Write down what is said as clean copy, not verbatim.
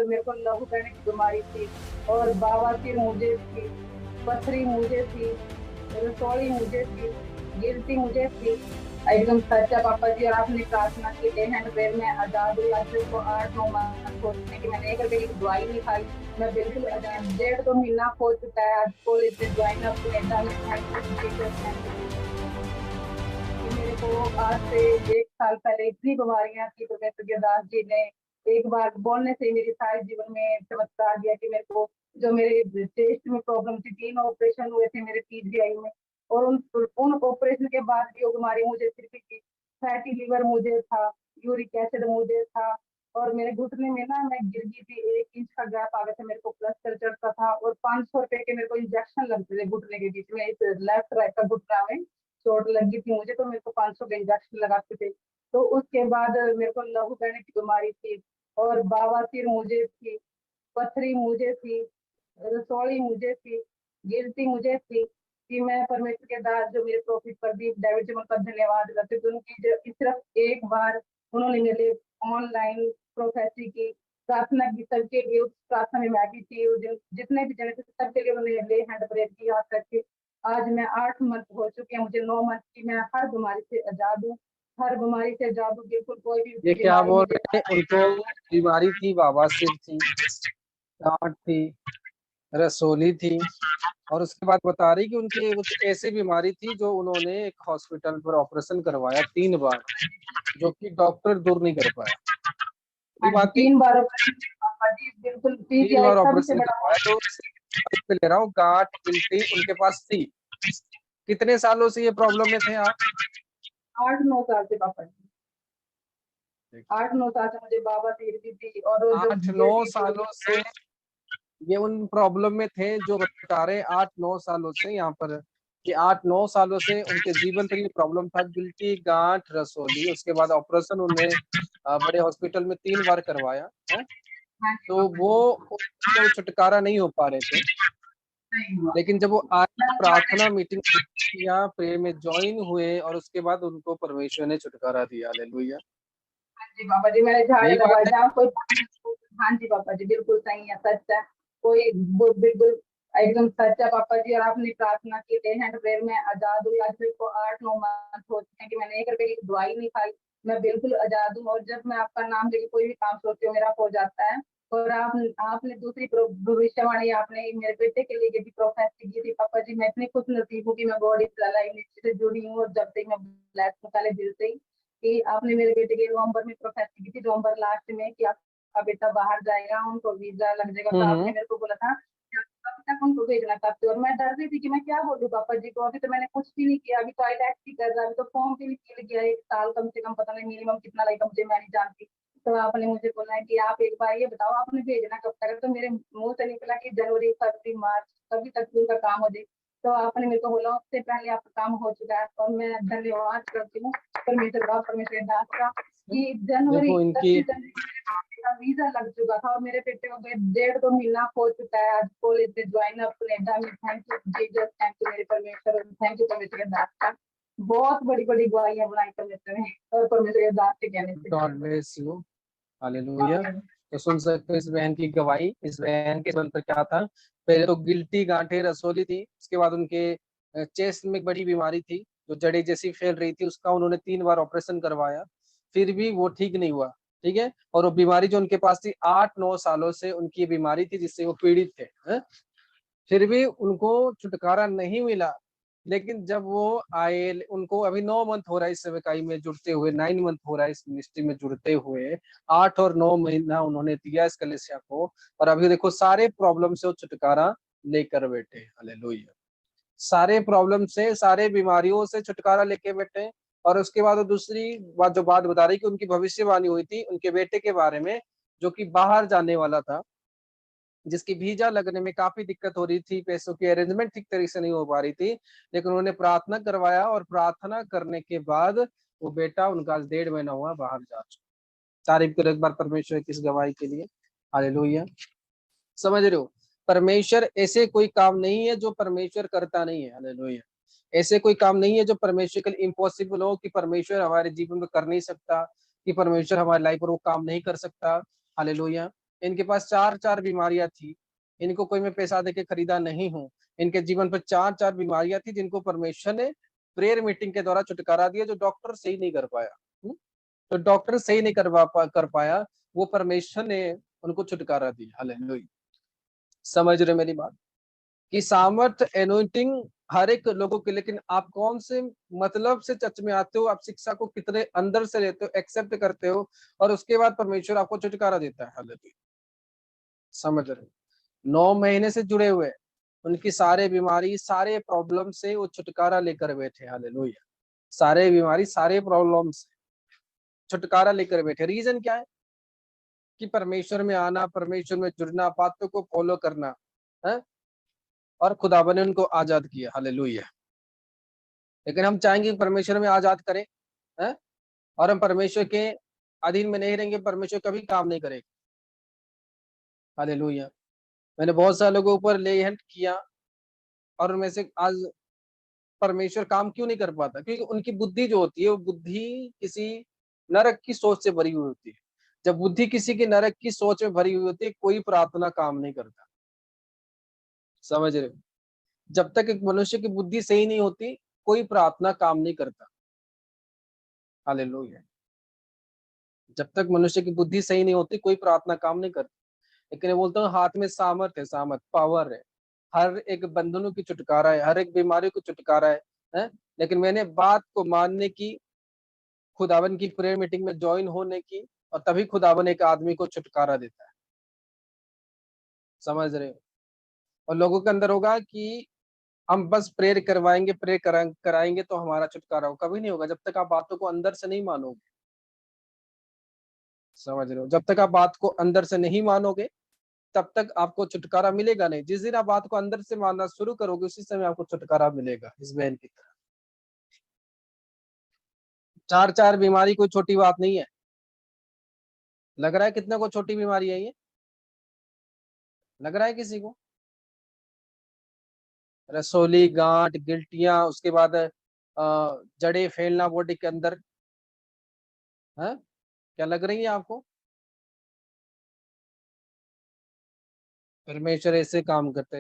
मेरे को लहू बहने की बीमारी थी, और बवासीर मुझे थी, पथरी मुझे थी, रसोली मुझे थी, गिल्टी मुझे थी। एकदम सच्चा पापा जी, और आपने प्रार्थना की डे हैंड प्रेयर में आजाद हुई। आज मेरे को 8-9 मंथ हो चुके हैं कि मैंने 1 रुपए की दवाई नहीं खाई। मैं बिल्कुल आजाद, 1.5-2 महीना हो चुका है आज कॉलेज से ज्वाइन अप कनेडा में। Thank you Jesus, thank you कि मेरे को आज से 1 साल पहले इतनी बीमारियां थी, तो प्रोफेसर दास जी ने एक बार बोलने से मेरे सारे जीवन में चमत्कार दिया कि मेरे को जो मेरे टेस्ट में प्रॉब्लम थी, 3 ऑपरेशन हुए थे मेरे पीजीआई में, और उन ऑपरेशन के बाद भी वो बीमारी मुझे फिर भी थी। फैटी लीवर मुझे था, यूरिक एसिड मुझे था, और मेरे घुटने में ना मैं गिर गई थी, 1 इंच का गैप आ गया था, मेरे को प्लास्टर चढ़ता था, और 500 रुपए के मेरे को इंजेक्शन लगते थे घुटने के बीच में, इस लेफ्ट राइट का घुटना में चोट लगी थी मुझे, तो मेरे को 500 के इंजेक्शन लगाते थे। तो उसके बाद मेरे को लहू बहने की बीमारी थी, और बवासीर मुझे थी, पथरी मुझे थी, रसोली मुझे थी, गिल्टी मुझे थी। कि मैं परमेश्वर के दास जो मेरे प्रॉफिट प्रदीप डेविड जी का धन्यवाद करती हूँ, उनकी जो सिर्फ एक बार उन्होंने मेरे ऑनलाइन प्रोफेसी की प्रार्थना की, सबके लिए उस प्रार्थना में मैं भी थी, जितने भी जने थे सबके लिए उन्होंने ले हैंड प्रेयर की, याद करके आज मैं 8 मंथ हो चुके हैं, मुझे 9 मंथ की, मैं हर बीमारी से आजाद हूँ, हर बीमारी से आजाद हूँ, बिल्कुल कोई भी ये क्या बीमारी बोल मुझे। रहे हैं? उनको बीमारी थी, बवासीर थी, गांठ थी, रसोली थी, और उसके बाद बता रही कि उनकी कुछ ऐसी बीमारी थी जो उन्होंने एक हॉस्पिटल पर ऑपरेशन करवाया 3 बार, जो कि डॉक्टर दूर नहीं कर पाया। ये हाँ जी, बात थी। 3 बार ऑपरेशन, पापा जी बिल्कुल, तीन पीजीआई बार सबसे ऑपरेशन बड़ा करवाया, तो मैं ले रहा हूँ गांठ गिल्टी उनके पास थी। कितने सालों से ये प्रॉब्लम में थे आप? 8-9 साल से पापा जी, 8-9 साल से मुझे बाबा तीर दी थी, और वो जो 8-9 सालों से ये उन प्रॉब्लम में थे, जो बता रहे 8-9 सालों से यहाँ पर, कि 8-9 सालों से उनके जीवन पर ये प्रॉब्लम था, गिल्टी, गांठ, रसोली। उसके बाद ऑपरेशन उन्हें बड़े हॉस्पिटल में 3 बार करवाया है। हाँ जी तो पापा वो जी, उससे वो छुटकारा नहीं हो पा रहे थे। नहीं हुआ। लेकिन जब वो आज मैं- प्रार्थना मीटिंग या प्रेयर में ज्वाइन हुए, और उसके बाद उनको परमेश्वर ने छुटकारा दिया। हालेलुया। हाँ जी पापा जी, मैंने झाड़ू यही लगवाया बात है। जहाँ कोई। हाँ जी पापा जी, बिल्कुल सही है, सच है। कोई बिल्कुल एकदम सच है पापा जी, और आपने प्रार्थना की डे हैंड प्रेयर में आजाद हुई। आज मेरे को 8-9 मंथ हो चुके हैं कि मैंने 1 रुपए की दवाई नहीं खाई। मैं बिल्कुल आजाद हूँ, और जब मैं आपका नाम लेके कोई भी काम सोचती हूँ, मेरा हो जाता है। और आपने दूसरी भविष्यवाणी आपने मेरे बेटे के लिए भी प्रोफेस की थी पापा जी। मैं इतनी खुश नसीब हूँ कि मैं गॉड इज अलाइव से जुड़ी हूँ, और जब से मैं ब्लैक पहले दिल से ही, कि आपने मेरे बेटे के नवंबर में प्रोफेस की थी, नवंबर लास्ट में, कि आपका बेटा बाहर जाएगा, उनको वीजा लग जाएगा। तो आपने हम्म। मेरे को बोला था कि आप कब तक उनको भेजना चाहते हो, और मैं डर रही थी कि मैं क्या बोलूँ पापा जी को। अभी तो मैंने कुछ भी नहीं किया, अभी तो आईलैट्स ही कर रहा, अभी तो फॉर्म भी नहीं फिल किया, 1 साल कम से कम, पता नहीं मिनिमम कितना लगेगा मुझे, मैं नहीं जानती। तो आपने मुझे बोला है कि आप एक बार ये बताओ आपने भेजना कब तक है। तो मेरे मुंह से निकला कि जनवरी, फरवरी, मार्च, कभी तक उनका काम हो जाए। तो आपने मेरे को बोला उससे पहले आपका काम हो चुका है, और मैं धन्यवाद करती हूँ परमेश्वर का, परमेश्वर दास का, कि जनवरी देखो इनकी 31 जनवरी को मेरे बेटे का वीजा लग चुका था, और मेरे बेटे को 1.5-2 महीना हो चुका है आज कॉलेज से ज्वाइन अप कनेडा में। Thank you Jesus, thank you मेरे परमेश्वर, थैंक यू परमेश्वर के दास का। बहुत बड़ी बड़ी गवाहियां बनाई परमेश्वर ने, और परमेश्वर के दास के कहने से। God bless you. हालेलुया। तो सुन सकते हो इस बहन की गवाही। इस बहन के जीवन पर क्या था? पहले तो गिल्टी, गांठें, रसोली थी। उसके बाद उनके चेस्ट में एक बड़ी बीमारी थी, जो जड़ी जैसी फैल रही थी। उसका उन्होंने 3 बार ऑपरेशन करवाया, फिर भी वो ठीक नहीं हुआ। ठीक है। और वो बीमारी जो उनके पास थी, 8-9 सालों से उनकी बीमारी थी, जिससे वो पीड़ित थे, हैं? फिर भी उनको छुटकारा नहीं मिला। लेकिन जब वो आए, उनको अभी 9 मंथ हो रहा है इस सेवकाई में जुड़ते हुए, 9 मंथ हो रहा है इस मिनिस्ट्री में जुड़ते हुए। 8 और 9 महीना उन्होंने दिया इस कलीसिया को, और अभी देखो सारे प्रॉब्लम से वो छुटकारा लेकर बैठे। हालेलुया। सारे प्रॉब्लम से, सारे बीमारियों से छुटकारा लेके बैठे। और उसके बाद वो दूसरी बात जो बात बता रही कि उनकी भविष्यवाणी हुई थी उनके बेटे के बारे में, जो कि बाहर जाने वाला था, जिसकी वीजा लगने में काफी दिक्कत हो रही थी, पैसों की अरेंजमेंट ठीक तरीके से नहीं हो पा रही थी। लेकिन उन्होंने प्रार्थना करवाया, और प्रार्थना करने के बाद वो बेटा उनका आज 1.5 महीना हुआ बाहर जा चुका। तारीफ करो एक बार परमेश्वर की इस गवाही के लिए। हालेलुया। समझ रहे हो? परमेश्वर ऐसे कोई काम नहीं है जो परमेश्वर करता नहीं है। हालेलुया। ऐसे कोई काम नहीं है जो परमेश्वर के लिए इम्पॉसिबल हो, कि परमेश्वर हमारे जीवन में कर नहीं सकता, कि परमेश्वर हमारी लाइफ पर वो काम नहीं कर सकता। हालेलुया। इनके पास 4 बीमारियां थी, इनको कोई मैं पैसा देके खरीदा नहीं हूँ। इनके जीवन पर 4 बीमारियां थी जिनको परमेश्वर ने प्रेयर मीटिंग के द्वारा छुटकारा दिया, जो डॉक्टर सही नहीं कर पाया। तो डॉक्टर सही नहीं कर पाया, वो परमेश्वर ने उनको छुटकारा दिया। हालेलुया। समझ रहे मेरी बात? कि सामर्थ एनोइंटिंग हर एक लोगों के, लेकिन आप कौन से मतलब से चर्च में आते हो, आप शिक्षा को कितने अंदर से लेते हो, एक्सेप्ट करते हो, और उसके बाद परमेश्वर आपको छुटकारा देता है। हालेलुया। समझ रहे हो? 9 महीने से जुड़े हुए, उनकी सारे बीमारी सारे प्रॉब्लम से वो छुटकारा लेकर बैठे। हालेलुया। सारे बीमारी सारे प्रॉब्लम से छुटकारा लेकर बैठे। रीजन क्या है? कि परमेश्वर में आना, परमेश्वर में जुड़ना, बातों को फॉलो करना है, और खुदावन ने उनको आजाद किया। हालेलुया। लेकिन हम चाहेंगे कि परमेश्वर में आजाद करें, है, और हम परमेश्वर के अधीन में नहीं रहेंगे, परमेश्वर कभी काम नहीं करेगा। हालेलुया। मैंने बहुत सारे लोगों ऊपर ले हैंड किया, और उनमें से आज परमेश्वर काम क्यों नहीं कर पाता? क्योंकि उनकी बुद्धि जो होती है, वो बुद्धि किसी नरक की सोच से भरी हुई होती है। जब बुद्धि किसी की नरक की सोच में भरी हुई होती है, कोई प्रार्थना काम नहीं करता। समझ रहे हो? जब तक एक मनुष्य की बुद्धि सही नहीं होती, कोई प्रार्थना काम नहीं करता। हालेलुया। जब तक मनुष्य की बुद्धि सही नहीं होती, कोई प्रार्थना काम नहीं करती। लेकिन मैं बोलता हूँ, हाथ में सामर्थ है, सामर्थ पावर है, हर एक बंधनों की छुटकारा है, हर एक बीमारी को छुटकारा है? लेकिन मैंने बात को मानने की, खुदावन की प्रेयर मीटिंग में ज्वाइन होने की, और तभी खुदावन एक आदमी को छुटकारा देता है। समझ रहे हो? और लोगों के अंदर होगा कि हम बस प्रेयर करवाएंगे, कराएंगे तो हमारा छुटकारा हो, कभी नहीं होगा जब तक आप बातों को अंदर से नहीं मानोगे। समझ रहे हो? जब तक आप बात को अंदर से नहीं मानोगे, तब तक आपको छुटकारा मिलेगा नहीं। जिस दिन आप बात को अंदर से मानना शुरू करोगे, उसी समय आपको छुटकारा मिलेगा। इस बहन की तरह 4 बीमारी कोई छोटी बात नहीं है। लग रहा है कितने को छोटी बीमारी है ये? लग रहा है किसी को? रसोली, गांठ, गिल्टियां, उसके बाद जड़े फैलना बॉडी के अंदर, है? क्या लग रही है आपको? परमेश्वर ऐसे काम करते हैं।